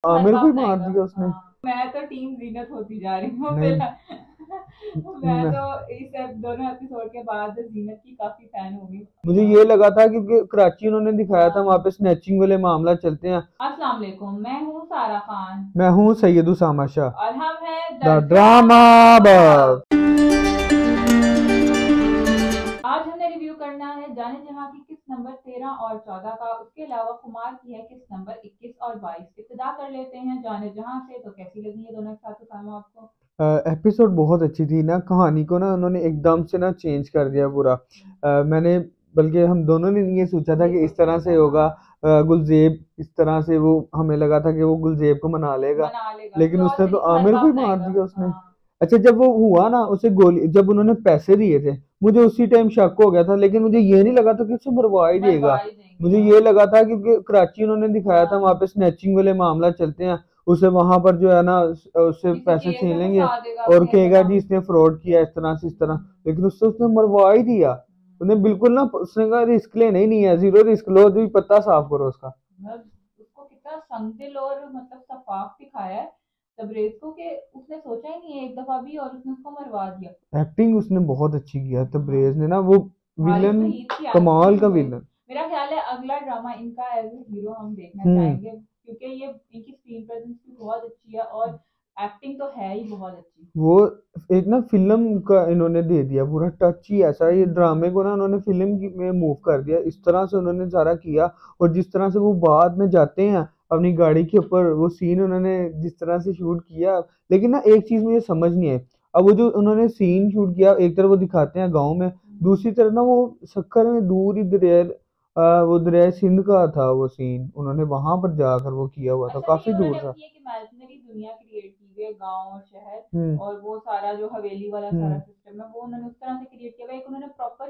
आमिर को बन ही मार जाएगा। दिया उसने। हाँ, मैं तो टीम जीनत होती जा रही हूँ नहीं, फिर। मैं मैं, तो इस दोनों एपिसोड के बाद जीनत की काफी फैन हो गई। मुझे ये लगा था क्योंकि कराची उन्होंने दिखाया था, हाँ। वहां पे स्नैचिंग वाले मामला चलते हैं। अस्सलाम वालेकुम, मैं हूँ सारा खान मैं हूँ सैयद उसामा शाह, और हम हैं the the drama drama bug. Bug. आज हमने रिव्यू करना है जाने जहां की किस नंबर 13 और 14 का, उसके अलावा कुमार की है किस नंबर 21 और 22। इब्तिदा कर लेते हैं जाने जहां से। तो कैसी लगी ये दोनों एक साथ उठाना आपको? एपिसोड बहुत अच्छी थी ना, कहानी को ना उन्होंने एकदम से ना चेंज कर दिया पूरा। मैंने, बल्कि हम दोनों ने ये सोचा था कि इस तरह से होगा। गुलजेब इस तरह से, वो हमें लगा था कि वो गुलजेब को मना लेगा, मना लेगा, कोई लेकिन और उसने तो तरीका आमिर हरबा को ही मार अपनाएगा। दिया उसने। हाँ। अच्छा, जब वो हुआ ना, उसे गोली, जब उन्होंने पैसे दिए थे, मुझे उसी टाइम शक हो गया था, लेकिन मुझे ये नहीं लगा था कि उसे मरवा ही मरवा देगा। ही देंगे, मुझे हाँ। ये लगा था क्योंकि कराची उन्होंने दिखाया था, वहां हाँ, पे स्नैचिंग वाले मामला चलते हैं। उसे वहां पर जो है ना, उससे किसी पैसे केस छीन में लेंगे फंसा देगा और अपने कहेगा जी अकाउंट। इसने फ्रॉड किया इस तरह से, इस तरह। हम्म। लेकिन उससे उसने मरवा ही दिया। हम्म। उन्हें बिल्कुल ना, उसने कहा रिस्क लेना ही नहीं है, जीरो रिस्क लो, जो पत्ता साफ करो उसका। मतलब उसको कितना संगदिल और मतलब सफाक दिखाया है तबरेज को, कि उसने सोचा ही नहीं है एक दफा भी और उसने उसको मरवा दिया। एक्टिंग उसने बहुत अच्छी किया हाँ। तब्रेज ने ना, वो हारिस विलन, वहीद की कमाल एक्टिंग का भाई, विलन। मेरा ख्याल है अगला ड्रामा इनका एज ए हीरो हम देखना हम्म। चाहेंगे, क्योंकि ये इनकी स्क्रीन प्रेजेंस भी बहुत अच्छी है और एक्टिंग तो है ही बहुत अच्छी। वो एक ना फिल्म का इन्होंने दे दिया पूरा टच ही ऐसा, ये ड्रामे को ना उन्होंने में मूव कर दिया, इस तरह से उन्होंने सारा किया। और जिस तरह से वो बाद में जाते हैं अपनी गाड़ी के ऊपर, वो सीन उन्होंने जिस तरह से शूट किया। लेकिन ना एक चीज मुझे समझ नहीं आई। अब वो जो उन्होंने सीन शूट किया, एक तरफ वो दिखाते हैं गाँव में, दूसरी तरफ ना वो सक्कर में दूर ही दरिया, वो दरिया सिंध का था वो सीन, उन्होंने वहां पर जाकर वो किया हुआ था, अच्छा, तो ये काफी दूर उन्होंने था। अपनी एक इमेजिनरी दुनिया क्रिएट की हुई है, गांव और शहर, हम्म। और वो सारा जो हवेली वाला सारा हम्म। सिस्टम है वो उन्होंने उस तरह से क्रिएट किया हुआ है। एक उन्होंने प्रॉपर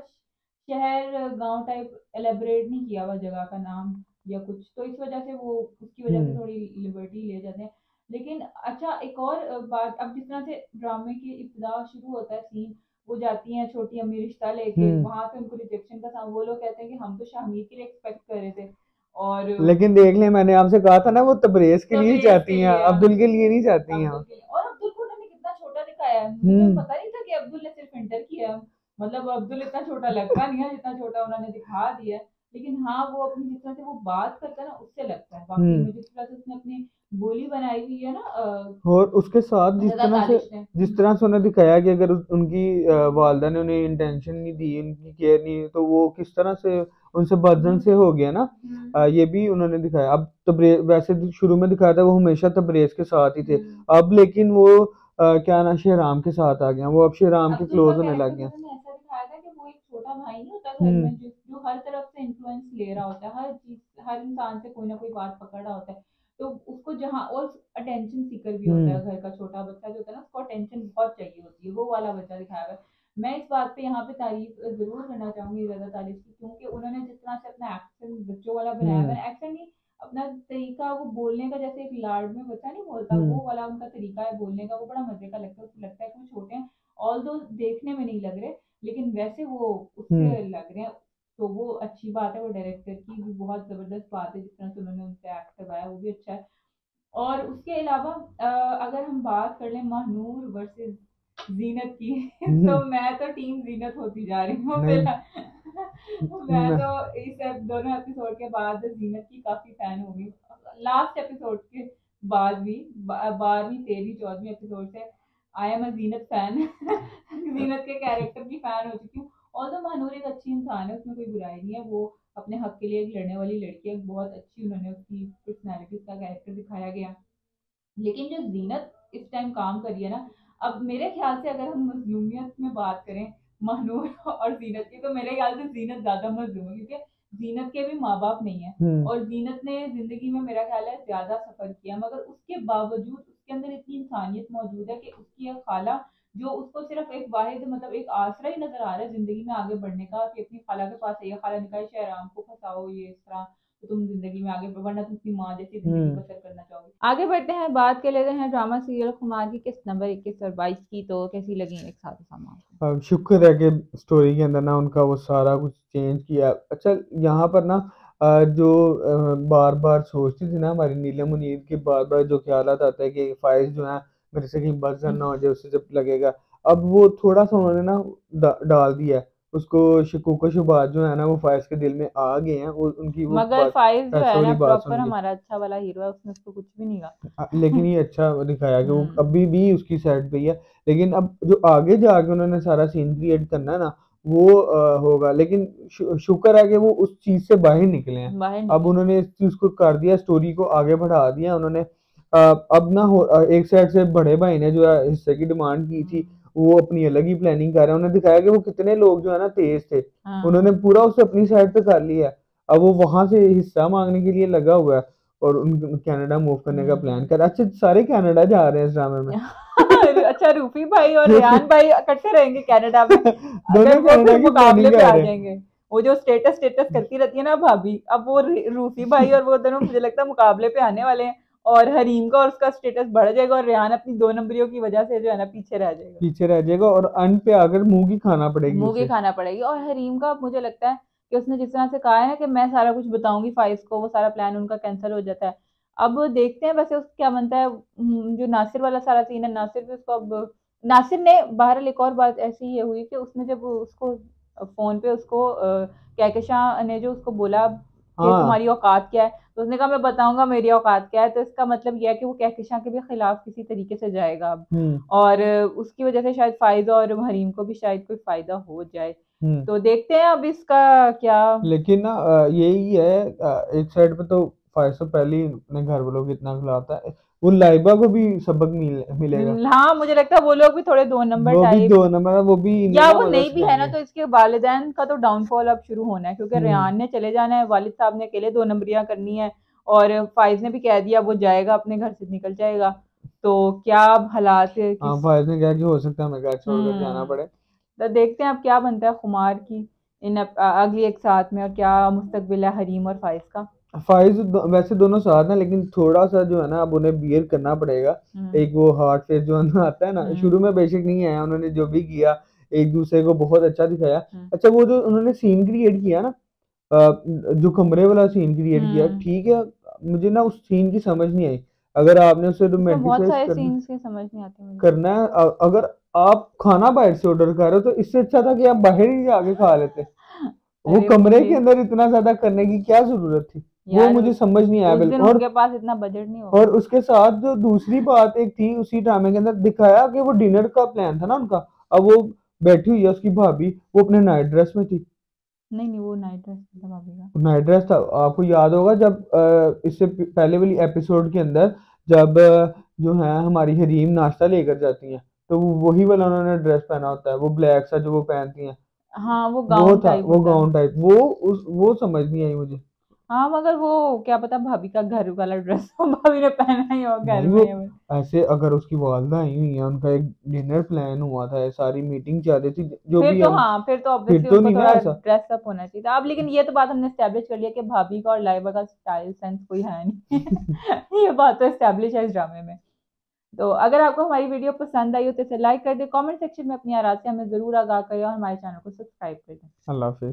शहर गांव टाइप एलेबरेट नहीं किया हुआ जगह का नाम या कुछ, तो इस वजह से वो उसकी वजह से हम्म। थोड़ी लिबर्टी ले जाते हैं। लेकिन अच्छा, एक और बात, अब जिस तरह से ड्रामे की इब्तिदा शुरू होता है सीन, वो जाती हैं छोटी अम्मी रिश्ता लेके, हम्म। वहां से उनको रिजेक्शन का वो लोग कहते हैं कि हम तो शाहमीर के लिए एक्सपेक्ट कर रहे थे और लेकिन देख ले, मैंने आपसे कहा था ना, वो तबरेज के लिए ही तबरेज के चाहती हैं, लिए अब्दुल के लिए नहीं चाहती हैं। अब्दुल के लिए। और अब्दुल को उन्होंने कितना छोटा दिखाया है, मुझे तो हम्म। पता नहीं था कि अब्दुल ने सिर्फ इंटर किया है। मतलब अब्दुल इतना छोटा लगता नहीं है जितना छोटा उन्होंने दिखा दिया है। लेकिन हाँ, वो अपनी जिस तरह से वो बात करता है ना, उससे लगता है वाकई हम्म। में जिस तरह से उसने अपनी बोली बनाई हुई है ना, और उसके साथ रजा तालिश ने। जिस तरह से उन्हें दिखाया कि अगर उनकी वालदा ने उन्हें इंटेंशन नहीं दी, उनकी केयर नहीं, तो वो किस तरह से उनसे बदजन से हो गया ना। ये भी उन्होंने दिखाया। अब तबरेज वैसे शुरू में दिखाया था वो हमेशा तबरेज के साथ ही थे, हम्म। अब लेकिन वो क्या ना, शेहराम के साथ आ गया, वो अब शेहराम के अब्दुल का क्लोज होने कैरेक्टर लग भी गया। उन्होंने ऐसा दिखाया था कि वो एक छोटा भाई नहीं होता घर हम्म। में, जो हर तरफ से इन्फ्लुएंस ले रहा होता है, हर चीज हर इंसान से कोई ना कोई बात पकड़ रहा होता है। तो उसको जहाँ, और अटेंशन सीकर भी होता हम्म। है, घर का छोटा बच्चा जो होता है ना, उसको अटेंशन बहुत चाहिए होती है, वो वाला बच्चा दिखाया हुआ है। मैं इस बात पे यहाँ पे तारीफ जरूर करना चाहूंगी रजा तारिश की, क्योंकि उन्होंने जिस तरह से अपना एक्सेंट बच्चों वाला बनाया हम्म। हुआ है, एक्सेंट नहीं, अपना तरीका वो बोलने का, जैसे एक लाड में बच्चा नहीं बोलता, हम्म। वो वाला उनका तरीका है बोलने का, वो बड़ा मजे का लगता है। उसको लगता है कि वो छोटे हैं, ऑल दो देखने में नहीं लग रहे, लेकिन वैसे वो हम्म। उससे लग रहे हैं। तो वो अच्छी बात है, वो डायरेक्टर की भी बहुत जबरदस्त बात है, जिस तरह से उन्होंने उनसे एक्ट करवाया वो भी अच्छा है। और उसके अलावा अगर हम बात कर लें महानूर वर्सेस जीनत की, हम्म। तो मैं तो टीम जीनत होती जा रही हूँ नहीं, फिलहाल। मैं मैं, तो इस दोनों एपिसोड के बाद जीनत की काफी फैन हो गई। लास्ट एपिसोड के बाद भी 12वीं 13वीं 14वीं एपिसोड से I am a Zeenat fan. जीनत के कैरेक्टर की फैन हो चुकी हूँ। और तो महानूर एक अच्छी इंसान है, उसमें कोई बुराई नहीं है, वो अपने हक के लिए एक लड़ने वाली लड़की है, बहुत अच्छी उन्होंने उसकी पर्सनैलिटी, उसका कैरेक्टर दिखाया गया। लेकिन जो जीनत इस टाइम काम कर रही है ना, अब मेरे ख्याल से अगर हम मजलूमियत में बात करें महनूर और जीनत की, तो मेरे ख्याल से जीनत ज्यादा मजलूम है, क्योंकि जीनत के भी माँ बाप नहीं है, हम्म। और जीनत ने जिंदगी में मेरा ख्याल है ज्यादा सफर किया, मगर उसके बावजूद उसके अंदर इतनी इंसानियत मौजूद है कि उसकी एक खाला, जो उसको सिर्फ एक वाहिद मतलब एक आसरा ही नजर आ रहा है जिंदगी में आगे बढ़ने का, कि अपनी खाला के पास है, खाला निकाय शहराम को फंसाओ ये इस तरह, तो तुम जिंदगी में आगे वरना तुम अपनी माँ जैसी जिंदगी हम्म। बसर करना चाहोगे। आगे बढ़ते हैं, बात कर लेते हैं ड्रामा सीरियल खुमार की किस्त नंबर 21 और 22 की। तो कैसी लगी एक साथ सामान? शुक्र है कि स्टोरी के अंदर ना उनका वो सारा कुछ चेंज किया। अच्छा, यहाँ पर ना जो बार बार सोचती थी ना हमारी नीलम मुनीर के, बार बार जो ख्यालात आता है कि फाइज जो है मेरे से कहीं बच ना हो जाए, उससे जब लगेगा, अब वो थोड़ा सा उन्होंने ना डाल दिया है। उसको शकूक शुबात जो है ना वो फाइज के दिल में आ गए हैं, वो उनकी वो मगर बात फाइज जो फैसला है ना वाली बात प्रॉपर सुन के। हमारा अच्छा वाला हीरो है, उसने उसको कुछ भी नहीं कहा। लेकिन ये अच्छा दिखाया कि वो हम्म। अभी भी उसकी साइड पे ही है। लेकिन अब जो आगे जाके उन्होंने सारा सीन क्रिएट करना है ना, वो होगा। लेकिन शुक्र है कि वो उस चीज से बाहर निकले हैं। बाहर अब निकले। उन्होंने इस चीज को कर दिया, स्टोरी को आगे बढ़ा दिया उन्होंने। अब ना एक साइड से बड़े भाई ने जो है हिस्से की डिमांड की थी, वो अपनी अलग ही प्लानिंग कर रहे हैं। उन्होंने दिखाया कि वो कितने लोग जो है ना तेज थे, उन्होंने हाँ। पूरा उसे अपनी साइड पे कर लिया है। अब वो वहां से हिस्सा मांगने के लिए लगा हुआ है, और उन कनाडा मूव करने का प्लान हम्म। कर। अच्छा, सारे कनाडा जा रहे हैं इस ड्रामे में। अच्छा, रूफी भाई और रेहान भाई इकट्ठे रहेंगे कनाडा में। अगर दोनों वो कनाडा फिर की मुकाबले प्लानिंग पे आ कर रहे हैं। जाएंगे। वो जो स्टेटस स्टेटस करती रहती है ना भाभी, अब वो रूफी भाई और वो दोनों मुझे लगता है मुकाबले पे आने वाले हैं। और हरीम का और उसका स्टेटस बढ़ जाएगा, और रेहान अपनी 2 नंबरियों की वजह से जो है ना पीछे रह जाएगा। पीछे रह जाएगा, और अंत पे आकर मुंह की खाना पड़ेगी मुंह की उसे। खाना पड़ेगी। और हरीम का मुझे लगता है कि उसने जिस तरह से कहा है ना कि मैं सारा कुछ बताऊंगी फाइज को, वो सारा प्लान उनका कैंसिल हो जाता है। अब देखते हैं वैसे उसका क्या बनता है। जो नासिर वाला सारा सीन है, नासिर भी उसको अब, नासिर ने बहरहाल एक और बात ऐसी ये हुई कि उसने जब उसको फोन पे उसको कहकशां ने जो उसको बोला कि हाँ। तुम्हारी औकात क्या है, तो उसने कहा मैं बताऊंगा मेरी औकात क्या है। तो इसका मतलब यह है कि वो कहकशां के भी खिलाफ किसी तरीके से जाएगा अब। हम्म। और उसकी वजह से शायद फाइज और हरीम को भी शायद कोई फायदा हो जाए। हम्म। तो देखते हैं अब इसका क्या। लेकिन ना यही है, एक साइड पे तो फाइज से पहले ही अपने घर वालों को इतना खिलाता है, वो लाइबा को भी सबक मिलेगा। हाँ, मुझे लगता है वो लोग भी थोड़े 2 नंबर वो भी टाइप। 2 नंबर है, वो भी इन्हें या ना वो मदद नहीं भी है ना, सिखाएंगे। तो इसके वालिदैन का तो डाउनफॉल अब शुरू होना है, क्योंकि हम्म। रेहान ने चले जाना है, वालिद साहब ने अकेले 2 नंबरियां करनी है। और फाइज ने भी कह दिया वो जाएगा, अपने घर से निकल जाएगा। तो क्या अब हालात है हाँ, किस। फायदे क्या कि हो सकता है हमें घर छोड़कर जाना हम्म। पड़े। तो देखते हैं अब क्या बनता है खुमार की इन अगली एक साथ में, और क्या मुस्तकबिल है हरीम और फाइज का। वैसे दोनों साथ हैं, लेकिन थोड़ा सा जो है ना अब उन्हें बियर करना पड़ेगा। हम्म। एक वो हार्ट फेस जो है ना आता है ना, शुरू हम्म। में बेशक नहीं आया, उन्होंने जो भी किया एक दूसरे को बहुत अच्छा दिखाया। हम्म। अच्छा, वो जो उन्होंने सीन क्रिएट किया ना, जो कमरे वाला सीन क्रिएट किया, हम्म। ठीक है। मुझे ना उस सीन की समझ नहीं आई। अगर आपने उसे उसमें बहुत रोमांटिसाइज सारे करना सीन्स के समझ नहीं आते मुझे। करना है, अगर आप खाना बाहर से ऑर्डर कर रहे हो, तो इससे अच्छा था कि आप बाहर ही जाके खा लेते। वो अरे कमरे मुझे के अंदर इतना ज्यादा करने की क्या जरूरत थी? वो यार मुझे समझ नहीं आया उस दिन बिल्कुल। उनके पास इतना बजट नहीं और होगा। उसके साथ जो दूसरी बात एक थी उसी ड्रामे के अंदर दिखाया कि वो डिनर का प्लान था ना उनका। अब वो बैठी हुई है उसकी भाभी, वो अपने नाइट ड्रेस में थी। नहीं नहीं, वो नाइट ड्रेस था भाभी का। नाइट ड्रेस था, आपको याद होगा जब इससे पहले वाली एपिसोड के अंदर, जब जो है हमारी हरीम नाश्ता लेकर जाती हैं, तो वही वाला उन्होंने ड्रेस पहना होता है, वो ब्लैक सा जो वो पहनती हैं। हाँ, वो वो गाउन था, टाइप वो होता है। गाउन टाइप, वो समझ नहीं आई मुझे। हाँ, मगर वो क्या पता भाभी का घर वाला ड्रेस हो, भाभी ने पहना ही हो घर नहीं, वो में। ऐसे अगर उसकी वालदा आई हुई है, उनका एक डिनर प्लान हुआ था, सारी मीटिंग चल रही थी, जो फिर भी तो हम, हाँ, फिर तो फिर ऑब्वियसली तो उनको नहीं ना थोड़ा ऐसा। ड्रेसअप होना चाहिए था। अब लेकिन ये तो बात हमने स्टैब्लिश कर लिया कि भाभी का और लाइबा का स्टाइल सेंस कोई है नहीं। ये बात तो स्टैब्लिश है इस ड्रामे में। तो अगर आपको हमारी वीडियो पसंद आई हो तो इसे लाइक कर दें, कमेंट सेक्शन में अपनी आराज़ से हमें ज़रूर आगाह करें, और हमारे चैनल को सब्सक्राइब कर दें। अल्लाह हाफिज।